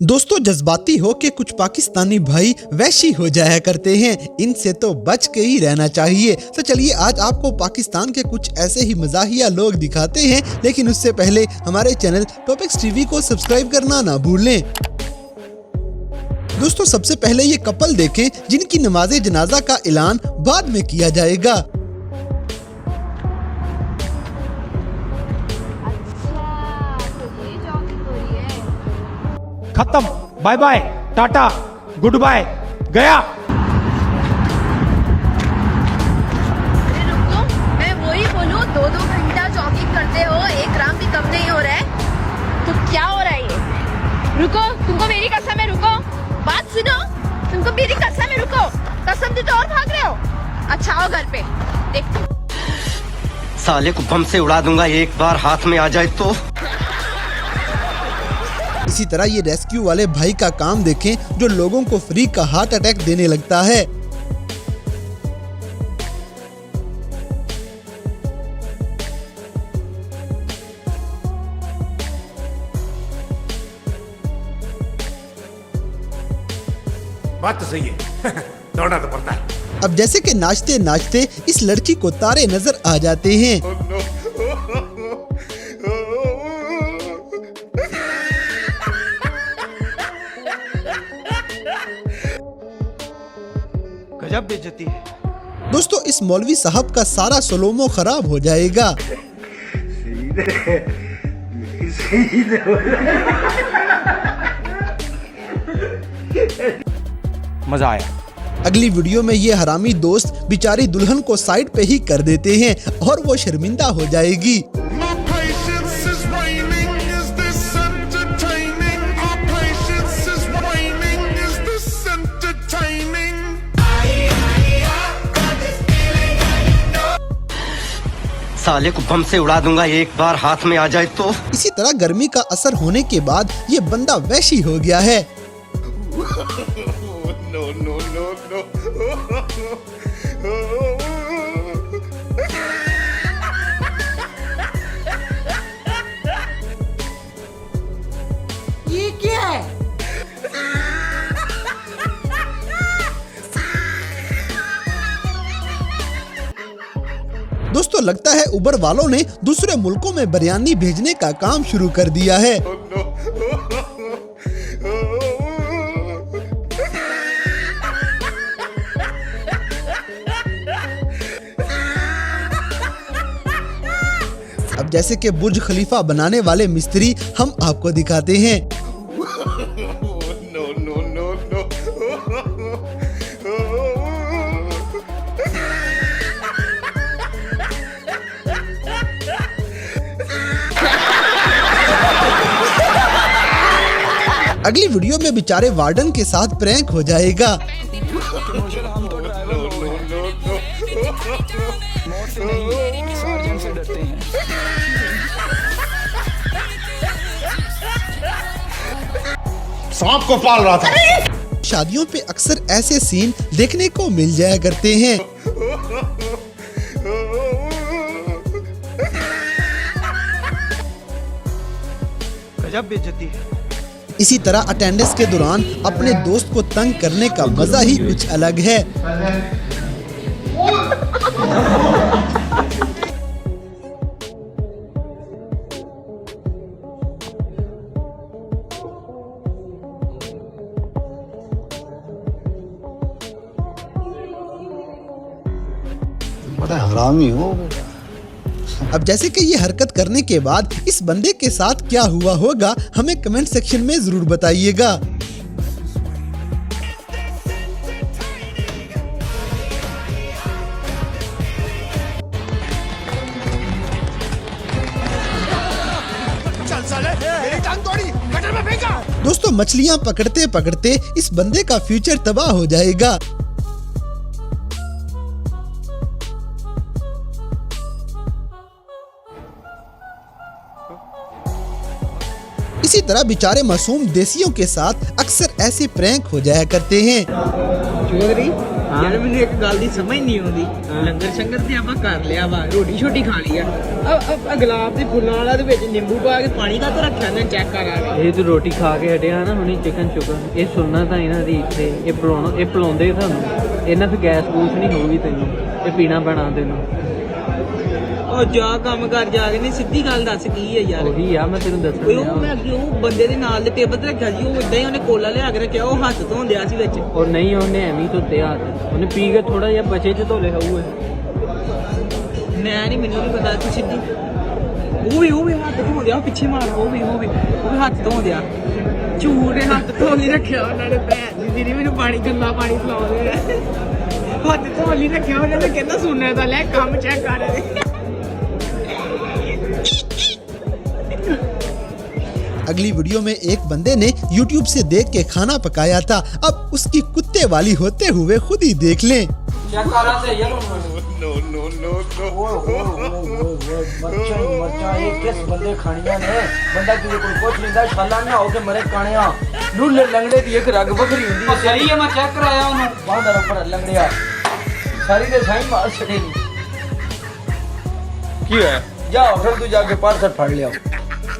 दोस्तों, जज्बाती हो के कुछ पाकिस्तानी भाई वैशी हो जाया करते हैं। इनसे तो बच के ही रहना चाहिए। तो चलिए आज आपको पाकिस्तान के कुछ ऐसे ही मजाहिया लोग दिखाते हैं, लेकिन उससे पहले हमारे चैनल टॉपिक्स टीवी को सब्सक्राइब करना ना भूलें। दोस्तों, सबसे पहले ये कपल देखें जिनकी नमाज़े जनाजा का ऐलान बाद में किया जाएगा। खत्म, bye bye, tata, goodbye, गया। अरे रुक तो, मैं वही बोलूं, 2-2 घंटा जॉगिंग करते हो, 1 ग्राम भी कम नहीं हो रहा है। तो क्या हो रहा है ये? रुको, तुमको मेरी कसम है, रुको, बात सुनो, तुमको मेरी कसम है, रुको, कसम देते और भाग रहे हो। अच्छा आओ घर पे देखते। साले को बम से उड़ा दूंगा, एक बार हाथ में आ जाए तो। इसी तरह ये रेस्क्यू वाले भाई का काम देखें जो लोगों को फ्री का हार्ट अटैक देने लगता है। बात तो सही है। दौड़ना तो पड़ता है। अब जैसे कि नाचते नाचते इस लड़की को तारे नजर आ जाते हैं। गजब बेइज्जती है। दोस्तों, इस मौलवी साहब का सारा सलोमो खराब हो जाएगा। मजा आया। अगली वीडियो में ये हरामी दोस्त बेचारी दुल्हन को साइड पे ही कर देते हैं और वो शर्मिंदा हो जाएगी। My patience is waning, is this entertaining? Our patience is waning, is this entertaining? साले को बम से उड़ा दूंगा, एक बार हाथ में आ जाए तो। इसी तरह गर्मी का असर होने के बाद ये बंदा वैशी हो गया है। No, no, no, no. ये क्या है? दोस्तों, लगता है उबर वालों ने दूसरे मुल्कों में बिरयानी भेजने का काम शुरू कर दिया है। अब जैसे कि बुर्ज खलीफा बनाने वाले मिस्त्री हम आपको दिखाते हैं। No, no, no, no. अगली वीडियो में बेचारे वार्डन के साथ प्रैंक हो जाएगा। सांप को पाल रहा था। शादियों पे अक्सर ऐसे सीन देखने को मिल जाया करते हैं। गजब बेइज्जती है। इसी तरह अटेंडेंस के दौरान अपने दोस्त को तंग करने का मजा ही कुछ अलग है। बड़ा हरामी हो। अब जैसे कि ये हरकत करने के बाद इस बंदे के साथ क्या हुआ होगा, हमें कमेंट सेक्शन में जरूर बताइएगा। चल साले, मेरी टांग तोड़ी, गटर में फेंका। दोस्तों, मछलियां पकड़ते पकड़ते इस बंदे का फ्यूचर तबाह हो जाएगा। इसी तरह बेचारे मासूम देसियों के साथ अक्सर ऐसे प्रैंक हो जाया करते हैं। ਚੌਧਰੀ ਯਾਰ ਮੈਨੂੰ ਇੱਕ ਗੱਲ ਦੀ ਸਮਝ ਨਹੀਂ ਆਉਂਦੀ ਲੰਗਰ ਸ਼ੰਗਰ ਤੇ ਆਪਾਂ ਕਰ ਲਿਆ ਵਾ ਰੋਟੀ ਛੋਟੀ ਖਾ ਲਈ ਆ ਗੁਲਾਬ ਦੇ ਫੁੱਲਾਂ ਵਾਲਾ ਦੇ ਵਿੱਚ ਨਿੰਬੂ ਪਾ ਕੇ ਪਾਣੀ ਦਾ ਤਾਂ ਰੱਖਿਆ ਨੇ ਚੈੱਕ ਕਰਾਂਗੇ ਇਹ ਤੂੰ ਰੋਟੀ ਖਾ ਕੇ ਹਟਿਆ ਨਾ ਹੁਣੀ ਚਿਕਨ ਚੁਕਨ ਇਹ ਸੁਣਨਾ ਤਾਂ ਇਹਨਾਂ ਦੀ ਇੱਥੇ ਇਹ ਪਿਲਾਉਂਦੇ ਤੁਹਾਨੂੰ ਇਹਨਾਂ ਤੇ ਗੈਸ ਗੂਸ ਨਹੀਂ ਹੋਊਗੀ ਤੈਨੂੰ ਇਹ ਪੀਣਾ ਪੈਣਾ ਤੈਨੂੰ ਉਹ ਜਾ ਕੰਮ ਕਰ ਜਾ ਕੇ ਨਹੀਂ ਸਿੱਧੀ ਗੱਲ ਦੱਸ ਕੀ ਹੈ ਯਾਰ ਉਹੀ ਆ ਮੈਂ ਤੈਨੂੰ ਉਹ ਦੱਸਣਾ ਮੈਂ ਅੱਗੇ ਉਹ ਬੰਦੇ ਦੇ ਨਾਲ ਦੇ ਟੇਬਲ ਤੇ ਰੱਖਿਆ ਸੀ ਉਹ ਇਦਾਂ ਹੀ ਉਹਨੇ ਕੋਲਾ ਲਿਆ ਕੇ ਰੱਖਿਆ ਉਹ ਹੱਥ ਧੋਂਦਿਆ ਸੀ ਵਿੱਚ ਔਰ ਨਹੀਂ ਉਹਨੇ ਐਵੇਂ ਹੀ ਧੋਤੇ ਹੱਥ ਉਹਨੇ ਪੀ ਕੇ ਥੋੜਾ ਜਿਹਾ ਬਚੇ ਚ ਧੋਲੇ ਹੋਊਗੇ ਮੈਂ ਨਹੀਂ ਮੈਨੂੰ ਨਹੀਂ ਪਤਾ ਤੂੰ ਸਿੱਧੀ ਉਹ ਵੀ ਹੱਥ ਧੋਂਦਿਆ ਪਿੱਛੇ ਮਾਰ ਉਹ ਵੀ ਹੱਥ ਧੋਂਦਿਆ ਝੂਠੇ ਹੱਥ ਧੋ ਲਈ ਰੱਖਿਆ ਉਹਨਾਂ ਨੇ ਭੈਣ ਦੀ ਜਿਹੜੀ ਮੈਨੂੰ ਪਾਣੀ ਗੰਦਾ ਪਾਣੀ ਪਿਲਾਉਂਦੇ ਹੱਥ ਧੋ ਲਈ ਰੱਖਿਆ ਉਹਨਾਂ ਨੇ ਕਹਿੰਦਾ ਸੁਣਿਆ ਤਾਂ ਲੈ ਕੰਮ ਚੈੱਕ ਕਰ अगली वीडियो में एक बंदे ने YouTube से देख के खाना पकाया था, अब उसकी कुत्ते वाली होते हुए खुद ही देख लें। ਚੈੱਕ ਕਰਾ ਤੇ ਯਾਰ No, no, no, no. ਮਰਚਾ ਇਹ ਕਿਸ ਬੰਦੇ ਖਾਣੀਆਂ ਨੇ ਬੰਦਾ ਕਿਤੇ ਕੋਈ ਪੁੱਛ ਲੈਂਦਾ ਛਾਲਾ ਨਾ ਹੋ ਕੇ ਮਰੇ ਕਾਣਿਆ ਨੂੰ ਲੰਗੜੇ ਦੀ ਇੱਕ ਰਗ ਵੱਖਰੀ ਹੁੰਦੀ ਹੈ ਸਹੀ ਹੈ ਮੈਂ ਚੈੱਕ ਕਰਾਇਆ ਉਹਨੂੰ ਬਾਂਦਰ ਉੱਪਰ ਲੰਗੜਿਆ ਸਾਰੀ ਦੇ ਸਾਈ ਮਾਰ ਛੜੇ ਨਹੀਂ ਕੀ ਹੈ ਜਾ ਫਿਰ ਤੂੰ ਜਾ ਕੇ ਪਾਰਸਲ ਫੜ ਲਿਆ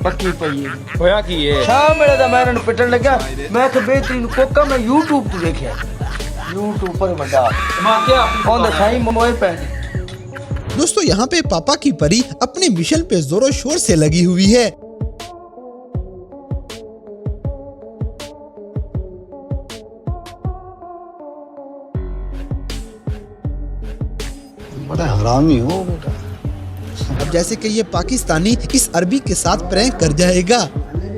ਪੱਕੀ ਪਈ ਹੈ ਹੋਇਆ ਕੀ ਹੈ ਸ਼ਾਮ ਵੇਲੇ ਦਾ ਮੈਂ ਇਹਨਾਂ ਨੂੰ ਪਿੱਟਣ ਲੱਗਾ ਮੈਂ ਕਿ ਬਿਹਤਰੀਨ ਕੋਕਾ ਮੈਂ YouTube ਤੇ ਦੇਖਿਆ YouTube पर बड़ा on the time मोए पैन दोस्तों यहाँ पे पापा की परी अपने मिशन पे जोरों शोर से लगी हुई है। बड़ा हरामी हो बेटा। अब जैसे कि ये पाकिस्तानी इस अरबी के साथ प्रैंक कर जाएगा।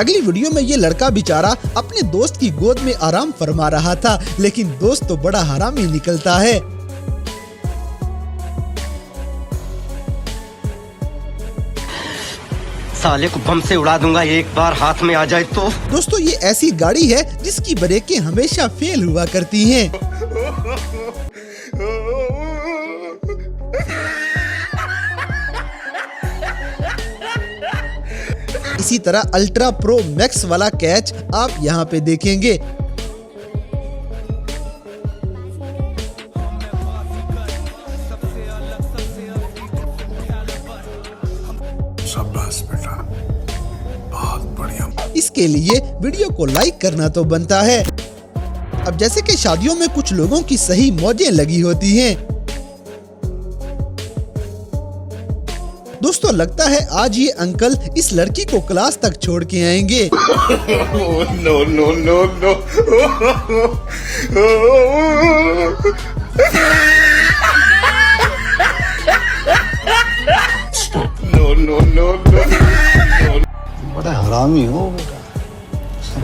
अगली वीडियो में ये लड़का बेचारा अपने दोस्त की गोद में आराम फरमा रहा था, लेकिन दोस्त तो बड़ा हरामी निकलता है। साले को बम से उड़ा दूंगा एक बार हाथ में आ जाए तो। दोस्तों ये ऐसी गाड़ी है जिसकी ब्रेकें हमेशा फेल हुआ करती हैं। इसी तरह अल्ट्रा प्रो मैक्स वाला कैच आप यहाँ पे देखेंगे। शाबाश बेटा, बहुत बढ़िया। इसके लिए वीडियो को लाइक करना तो बनता है। अब जैसे कि शादियों में कुछ लोगों की सही मौजें लगी होती हैं। दोस्तों लगता है आज ये अंकल इस लड़की को क्लास तक छोड़ के आएंगे। No, no, no, no. No, no, no, no. बड़ा हरामी हो बेटा।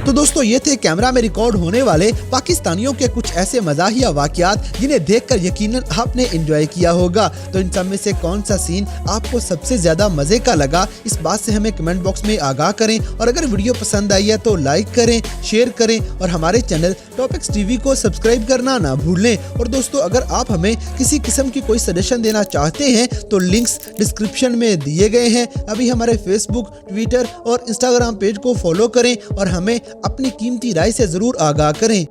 तो दोस्तों ये थे कैमरा में रिकॉर्ड होने वाले पाकिस्तानियों के कुछ ऐसे मजाहिया वाकयात जिन्हें देखकर यकीनन आपने एंजॉय किया होगा। तो इन सब में से कौन सा सीन आपको सबसे ज्यादा मजे का लगा, इस बात से हमें कमेंट बॉक्स में आगाह करें। और अगर वीडियो पसंद आई है तो लाइक करें, शेयर करें और हमारे चैनल टॉपिक्स टीवी को सब्सक्राइब करना ना भूलें। और दोस्तों अगर आप हमें किसी किस्म की कोई सजेशन देना चाहते हैं तो लिंक्स डिस्क्रिप्शन में दिए गए हैं। अभी हमारे फेसबुक, ट्विटर और इंस्टाग्राम पेज को फॉलो करें और हमें अपनी कीमती राय से जरूर आगाह करें।